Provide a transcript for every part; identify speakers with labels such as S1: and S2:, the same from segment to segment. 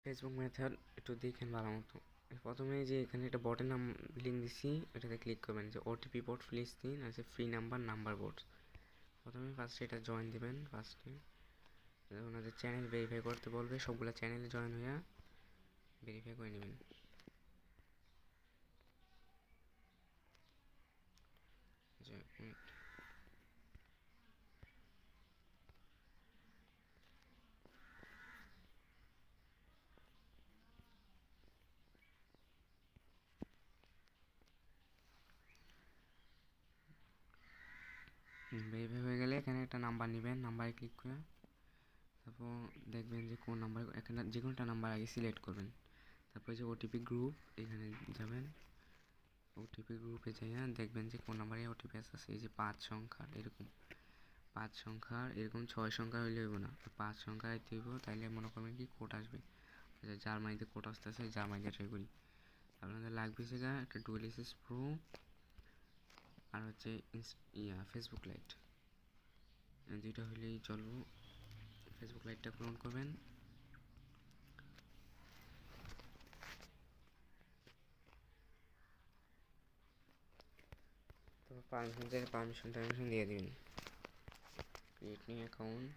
S1: Facebook method একটু দেখেন ভালো মতো। প্রথমে যে এখানে একটা বটের নাম লিঙ্ক দিচ্ছি, এটাতে ক্লিক করবেন যে ওটিপি বোট প্লিজ দিন, আছে ফ্রি নাম্বার বোট। প্রথমে ফার্স্টে এটা জয়েন দেবেন। ফার্স্টে ওনাদের চ্যানেল ভেরিফাই করতে বলবে, সবগুলো চ্যানেলে জয়েন হয়ে ভেরিফাই করে নেবেন। ভেরিফাই হয়ে গেলে এখানে একটা নাম্বার নেবেন, নাম্বারে ক্লিক করে তারপর দেখবেন যে কোন নাম্বার, এখানে যে কোনো একটা নাম্বার আগে সিলেক্ট করবেন। তারপর যে ওটিপি গ্রুপ এখানে যাবেন, ওটিপি গ্রুপে যাইয়া দেখবেন যে কোন নাম্বারে ওটিপি আছে। এই যে 5 সংখ্যার, এরকম 5 সংখ্যার, এরকম 6 সংখ্যার হইলে হইব না, 5 সংখ্যার আইতে হইব। তাইলে মনে করবেন কি কোড আসবে, জার্মানিতে কোড আসতেছে, জার্মানিতে ট্রাই করি। আপনাদের লাগবে সেটা একটা ডুয়েল এসএস প্রো আর হচ্ছে ফেসবুক লাইট, দুইটা হইলেই চলবো। ফেসবুক লাইটটা পূরণ করবেন। তো পারমিশন দিয়ে দিবেন। Create new account,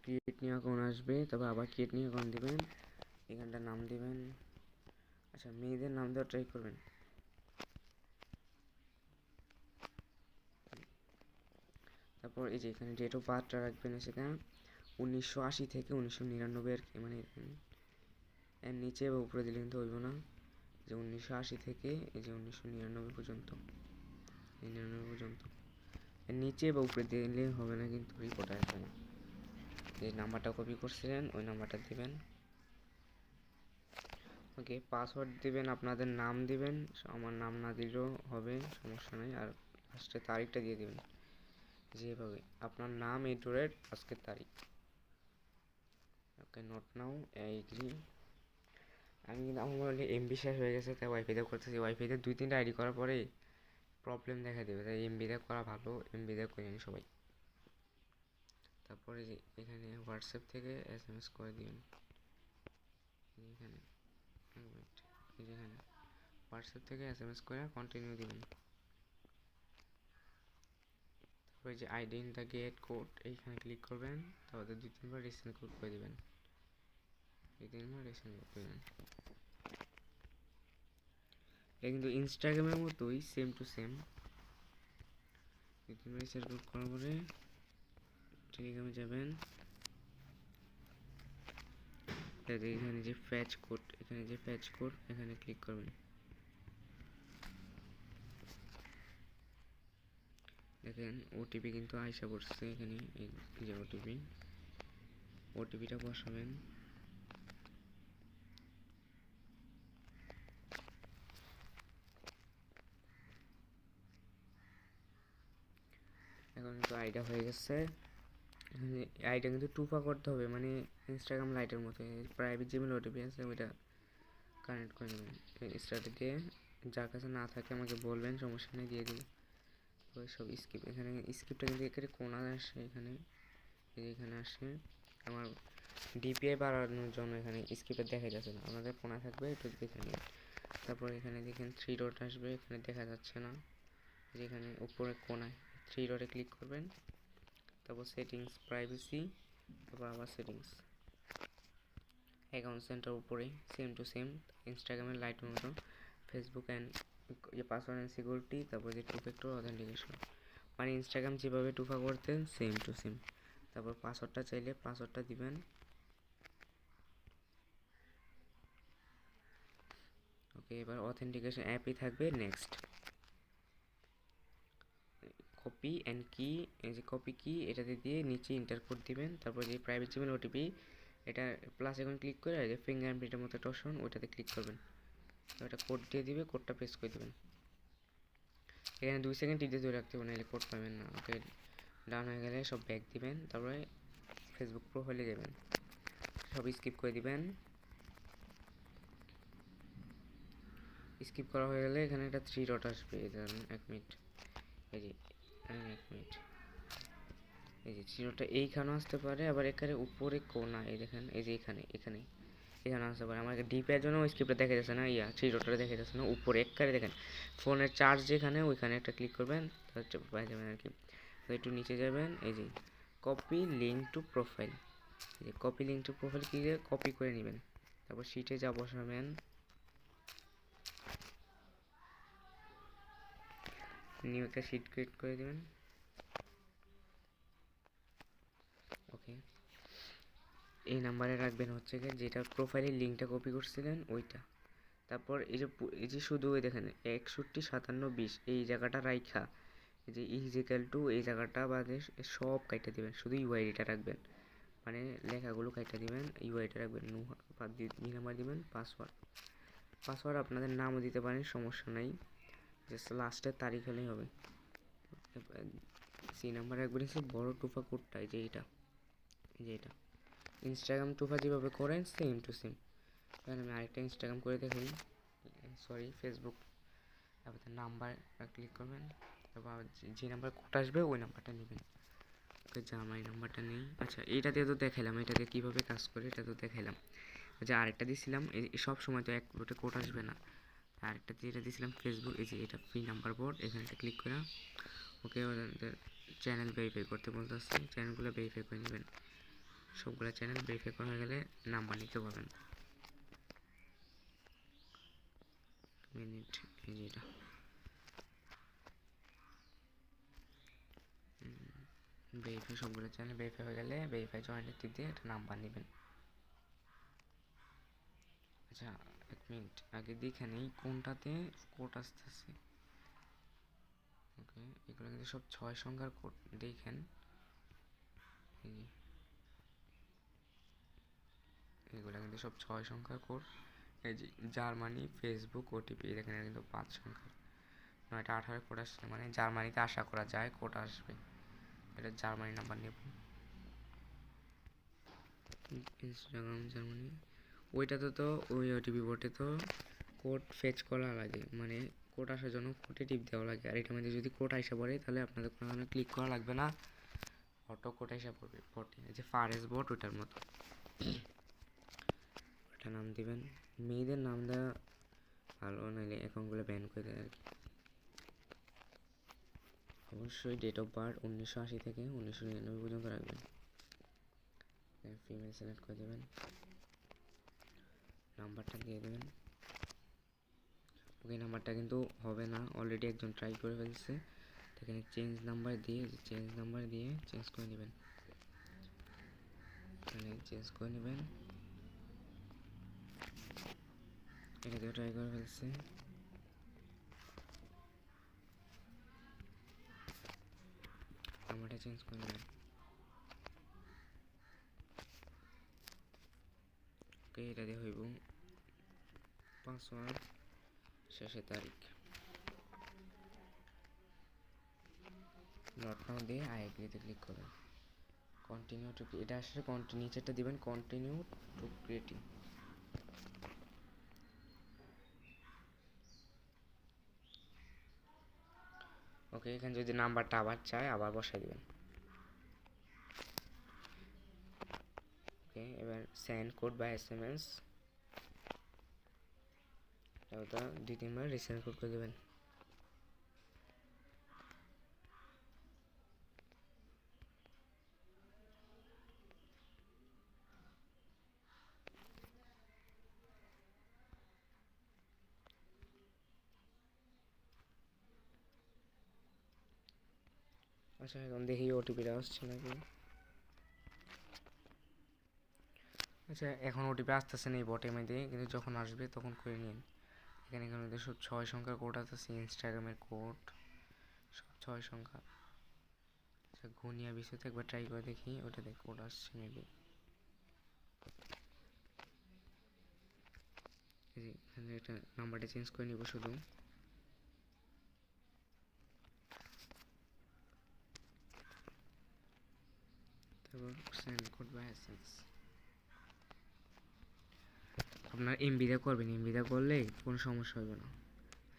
S1: create new account আসবে, তারপর আবার ক্রিয়েট নিউ অ্যাকাউন্ট দিবেন, এখানটার নাম দিবেন। আচ্ছা, মেয়েদের নাম দেওয়া ট্রাই করবেন। তারপর এই যে এখানে ডেট অফ বার্থটা রাখবেন, সেখানে 1980 থেকে 1999 আর কি, মানে এর নিচে বা উপরে দিলে কিন্তু হইব না। যে 1980 থেকে এই যে 1999 পর্যন্ত, 99 পর্যন্ত এর নিচে বা উপরে দিলে হবে না, কিন্তু রিপোর্ট আসবে না। যে নাম্বারটা কপি করছিলেন ওই নাম্বারটা দিবেন। ওকে, পাসওয়ার্ড দিবেন, আপনাদের নাম দিবেন, আমার নাম না দিলেও হবে, সমস্যা নেই। আর লাস্টে তারিখটা দিয়ে দিবেন, যেভাবে আপনার নাম @ আজকের তারিখ। ওকে, নোট নাও, এগ্রি। আমি কিন্তু আমার মোবাইলে এমবি শেষ হয়ে গেছে, তাই ওয়াইফাইতে করতেছি। ওয়াইফাইতে 2-3টা আইডি করার পরে প্রবলেম দেখা দেবে, তাই এমবিতে করা ভালো, এমবিতে করে নিন সবাই। তারপরে যে এখানে হোয়াটসঅ্যাপ থেকে SMS করে দিন, এখানে যেখানে হোয়াটসঅ্যাপ থেকে SMS করে কন্টিনিউ দিবেন। তারপরে যে ID in the gate code এইখানে ক্লিক করবেন, তারপরে 2-3বার রিসেন্ড কোড করে দিবেন, 2-3বার রিসেন্ড কোড করবেন। এটা কিন্তু ইনস্টাগ্রামের মতোই সেম টু সেম। 2-3বার রিসেন্ড কোড করার পরে টেলিগ্রামে যাবেন, এখানে যে ফ্যাচ কোড, এখানে যে ফ্যাচ কোড এখানে ক্লিক করবেন। দেখেন ওটিপি কিন্তু আইসা পড়ছে এখানে, এই যে ওটিপিটা বসাবেন। এখন কিন্তু আইডিয়া হয়ে গেছে। আইডিয়া কিন্তু টুপা করতে হবে, মানে ইনস্টাগ্রাম লাইটের মতো প্রাইভেট জিমেল ওটিপি আছে ওইটা কানেক্ট করে নেবেন। স্টার্টে দিয়ে যার কাছে না থাকে আমাকে বলবেন, সমস্যা নেই দিয়ে দিন। তো সব স্কিপ, এখানে স্কিপটা কিন্তু এখানে কোনায় আসে, এখানে আসে। আমার ডিপিআই বাড়ানোর জন্য এখানে স্কিপে দেখা যাচ্ছে না, আপনাদের কোনায় থাকবে, একটু দেখে নিন। তারপর এখানে দেখেন 3 ডট আসবে, এখানে দেখা যাচ্ছে না, যেখানে উপরে কোনায় 3 ডটে ক্লিক করবেন। তারপর সেটিংস, প্রাইভেসি, তারপর আবার সেটিংস, অ্যাকাউন্ট সেন্টার উপরে সেম টু সেম ইনস্টাগ্রামের লাইটের মতো, Facebook and password and security, তারপর যে 2 ফ্যাক্টর অথেন্টিকেশন, মানে ইনস্টাগ্রাম যেভাবে টুফা করতেন সেম টু সেম। তারপর পাসওয়ার্ডটা চাইলে পাসওয়ার্ডটা দিবেন। ওকে, এবার অথেন্টিকেশন অ্যাপই থাকবে, নেক্সট। কপি অ্যান্ড কি, এই যে কপি কি এটাতে দিয়ে নিচে ইন্টার কোড দিবেন। তারপর যে প্রাইভেট জিমেল ওটিপি, এটা প্লাস এখন ক্লিক করে যে ফিঙ্গারপ্রিন্টের মতো একটা অপশন ওইটাতে ক্লিক করবেন, ওটা কোড দিয়ে দিবে, কোডটা পেস্ট করে দেবেন। এখানে 2 সেকেন্ড টিপে ধরে রাখতে হবে, নাহলে কোড পাবেন না। ওকে, ডান হয়ে গেলে সব ব্যাক দিবেন, তারপরে ফেসবুক প্রোফাইলে যাবেন, সব স্কিপ করে দিবেন। স্কিপ করা হয়ে গেলে এখানে একটা 3 ডট আসবে, এই ধরুন 1 মিনিট, এই যে 1 মিনিট, এই যে 3 ডটটা এইখানেও আসতে পারে, আবার এখানে উপরে কোনা এই দেখেন, এই যে এখানে আসতে পারে। আমার ডিপের জন্য ওই স্ক্রিপ্টটা দেখা যাচ্ছে না, 3 ডটটা দেখা যাচ্ছে না, উপরে একবারে দেখেন ফোনের চার্জ যেখানে ওইখানে একটা ক্লিক করবেন, তাহলে পাই যাবেন আর কি। তো একটু নিচে যাবেন, এই যে কপি লিঙ্ক টু প্রোফাইল, এই যে কপি লিঙ্ক টু প্রোফাইল কি কপি করে নেবেন, তারপর শিটে যা বসাবেন, নিউ একটা শিট ক্রিয়েট করে দেবেন। ওকে, এই নাম্বারে রাখবেন হচ্ছে গিয়ে যেটা প্রোফাইলের লিঙ্কটা কপি করছিলেন ওইটা। তারপর এই যে শুধু ওই দেখেন 615720 এই জায়গাটা রাইখা, এই যে ইজিক্যাল টু এই জায়গাটা বাদে সব কাইটা দিবেন, শুধু ইউআইডিটা রাখবেন, মানে লেখাগুলো কাইটা দিবেন, ইউআইডিটা রাখবেন, দুই নাম্বার দিবেন। পাসওয়ার্ড আপনাদের নামও দিতে পারেন, সমস্যা নাই, জাস্ট লাস্টের তারিখ হলেই হবে। সি নাম্বার রাখবেন হচ্ছে বড় টুফা কোডটা, এই যে এটা ইনস্টাগ্রাম টুফা যেভাবে করেন সেম টু সেম। এখানে আমি আরেকটা ইনস্টাগ্রাম করে দেখাই, সরি ফেসবুক। তারপর নাম্বার ক্লিক করবেন, তারপর যে নাম্বার কোড আসবে ওই নাম্বারটা নেবেন। ওকে, জামাই নাম্বারটা নেই। আচ্ছা, এইটা দিয়ে তো দেখাইলাম, এটা দিয়ে কীভাবে কাজ করে এটা তো দেখাইলাম। যে আরেকটা দিয়েছিলাম, এই সব সময় তো এক লোটে কোড আসবে না, আরেকটা যেটা দিয়েছিলাম ফেসবুক, এই যে এটা ফ্রি নাম্বার বোর্ড, এখানে একটা ক্লিক করে ওকে ওদের চ্যানেল ভেরিফাই করতে বলতেছি, চ্যানেলগুলো ভেরিফাই করে নেবেন। সবগুলো চ্যানেল ভেরিফাই করা হয়ে গেলে নাম্বার নিতে পারবেন। মিনিট, এই যেটা ভেরিফাই, সবগুলো চ্যানেল ভেরিফাই হয়ে গেলে ভেরিফাই জয়েন্ট টিপ দিয়ে একটা নাম্বার নেবেন। আচ্ছা, 1 মিনিট আগে দেখে নেই কোনটাতে কোড আসতেছে। ওকে, এগুলো কিন্তু সব 6 সংখ্যার কোড, দেখেন এগুলো কিন্তু সব 6 সংখ্যার কোড। এই যে জার্মানি ফেসবুক ওটিপি, দেখেন কিন্তু 5 সংখ্যার, 9টা 18 কোড আসছে, মানে জার্মানিতে আশা করা যায় কোড আসবে। এটা জার্মানি নাম্বার নেব, ইনস্টাগ্রাম জার্মানি, ওইটাতে তো ওই ওটিপি বোর্ডে তো কোড ফেচ করা লাগে, মানে কোড আসার জন্য কোডে টিপ দেওয়া লাগে। আর এটার মধ্যে যদি কোড আসা পড়ে তাহলে আপনাদের কোনো ক্লিক করা লাগবে না, অটো কোড আসা পড়বে বটে, এই যে ফারেস বট ওইটার মতো। ওটা নাম দিবেন, মেয়েদের নাম দেওয়া ভালো, নাহলে অ্যাকাউন্টগুলো ব্যান করে দেয় আর কি। অবশ্যই ডেট অফ বার্থ 1980 থেকে 1999 পর্যন্ত রাখবেন। ফিমেল সিলেক্ট করে দেবেন, নাম্বারটা দিয়ে দেবেন। ওকে, নাম্বারটা কিন্তু হবে না, অলরেডি একজন ট্রাই করে ফেলছে। এখানে চেঞ্জ নাম্বার দিয়ে চেঞ্জ করে নেবেন, এখানে চেঞ্জ করে নেবেন। এটা দিয়ে ট্রাই করে ফেলছে, নাম্বারটা চেঞ্জ করে নেবেন। ওকে, এটা দিয়ে হইব পাসওয়ার্ড, শেষের তারিখ, নট নাও দিয়ে আই এগ্রিতে ক্লিক করবেন। কন্টিনিউ টু, এটা আসলে নিচেরটা দিবেন কন্টিনিউ টু ক্রিয়েটিং। ওকে, এখানে যদি নাম্বারটা আবার চায় আবার বসাই দিবেন। ওকে, এবার সেন্ড কোড বা SMS, ওটা 2-3 বার রিসেন্ড কোড করে দেবেন। আচ্ছা, এখন দেখি ওটিপিটা আসছে নাকি। আচ্ছা, এখন ওটিপি আসতেছে না এই বটের মধ্যে, কিন্তু যখন আসবে তখন করে নিন। এখানে সব 6 সংখ্যার কোড আসতেছে, ইনস্টাগ্রামের কোড সব 6 সংখ্যা। আচ্ছা, ঘুনিয়া বিষয়তে একবার ট্রাই করে দেখি, ওটাতে কোড আসছে মেবি। এখানে একটা নাম্বারটা চেঞ্জ করে নিব শুধু, তারপর সেন্ড কোড বা SMS। আপনার এমবিটা করবেন, এমবিটা করলে কোনো সমস্যা হবে না।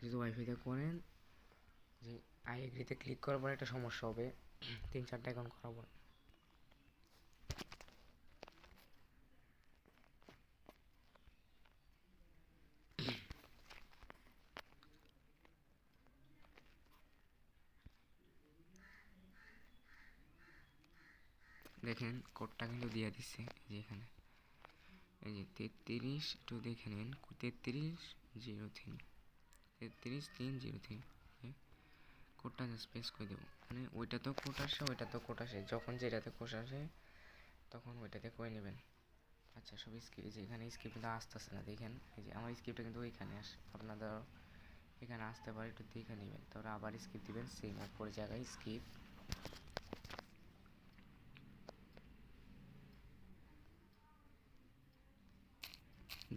S1: যদি ওয়াইফাইতে করেন যে আই এগ্রিতে ক্লিক করার পর একটা সমস্যা হবে, 3-4টা অ্যাকাউন্ট করাবো। দেখেন কোডটা কিন্তু দিয়ে দিচ্ছে এই যে এখানে, এই যে 33 একটু দেখে নিন, 3303 33303 কোডটা স্পেস করে দেবো। মানে ওইটা তো কোড আসে, ওইটা তো কোড আসে, যখন যেটাতে কোড আসে তখন ওইটাতে করে নেবেন। আচ্ছা সব স্ক্রিপ্ট, যে এখানে স্ক্রিপ্ট কিন্তু আসতেছে না, দেখেন এই যে আমার স্ক্রিপ্টটা কিন্তু ওইখানে আসে, আপনাদের এখানে আসতে পারে, একটু দেখে নেবেন। তারপরে আবার স্ক্রিপ্ট দিবেন, সেম ওপর জায়গায় স্ক্রিপ্ট।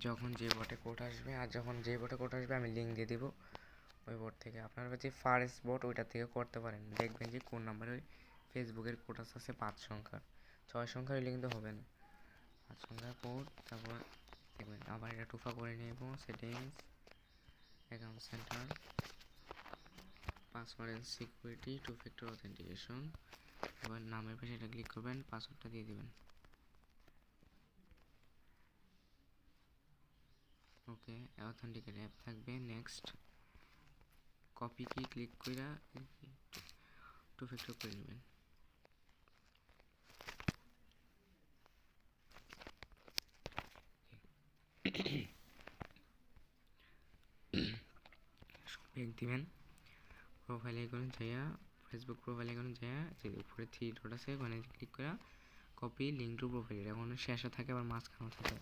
S1: যখন যে বটে কোড আসবে, আর যখন যে বটে কোড আসবে আমি লিঙ্ক দিয়ে দেবো ওই বোর্ড থেকে। আপনার যে ফার্স্ট বোর্ড ওইটা থেকে করতে পারেন, দেখবেন যে কোন নাম্বারে ওই ফেসবুকের কোড আছে 5 সংখ্যার, 6 সংখ্যার হইলে কিন্তু হবে না, 5 সংখ্যার কোড। তারপর দেখবেন আবার এটা টুফা করে নেব, settings, account center, password and security, 2 factor authentication. এবার নামের পাশে এটা ক্লিক করবেন, পাসওয়ার্ডটা দিয়ে দেবেন। ওকে, অথেন্টিকেট অ্যাপ থাকবে। নেক্সট কপি কি ক্লিক করে 2 ফ্যাক্টর করে নেবেন। ব্যাক দিবেন, প্রোফাইল আইকনে যাইয়া, ফেসবুক প্রোফাইল আইকনে যাইয়া যে উপরে 3 ডট আছে ওখানে ক্লিক করে কপি লিঙ্ক টু প্রোফাইল, এখন শেষে থাকে আবার মাঝখানেও থাকে,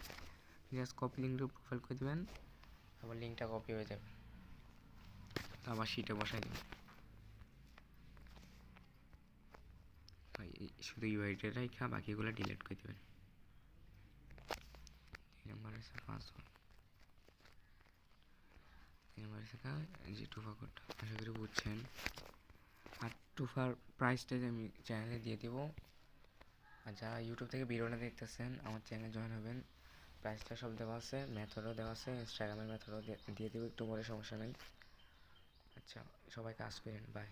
S1: just copy link to profile করে দেবেন, আবার লিঙ্কটা কপি হয়ে যাবে, আবার শিটে বসাই দেবেন। শুধু ইউআইডিটা রেখে বাকিগুলো ডিলিট করে দেবেন। এই নাম্বার আছে পাসওয়ার্ড, এই নাম্বার আছে যে টুফা কোডটা, আশা করি বুঝছেন। আর টুফার প্রাইসটা আমি চ্যানেলে দিয়ে দেবো, আর যারা ইউটিউব থেকে ভিডিওটা দেখতেছেন আমার চ্যানেলে জয়েন হবেন। প্রাইসটা সব দেওয়া আছে, মেথডও দেওয়া আছে, ইনস্টাগ্রামের মেথডও দিয়ে দেবো একটু পরে, সমস্যা নেই। আচ্ছা সবাই কাজ করেন, বাই।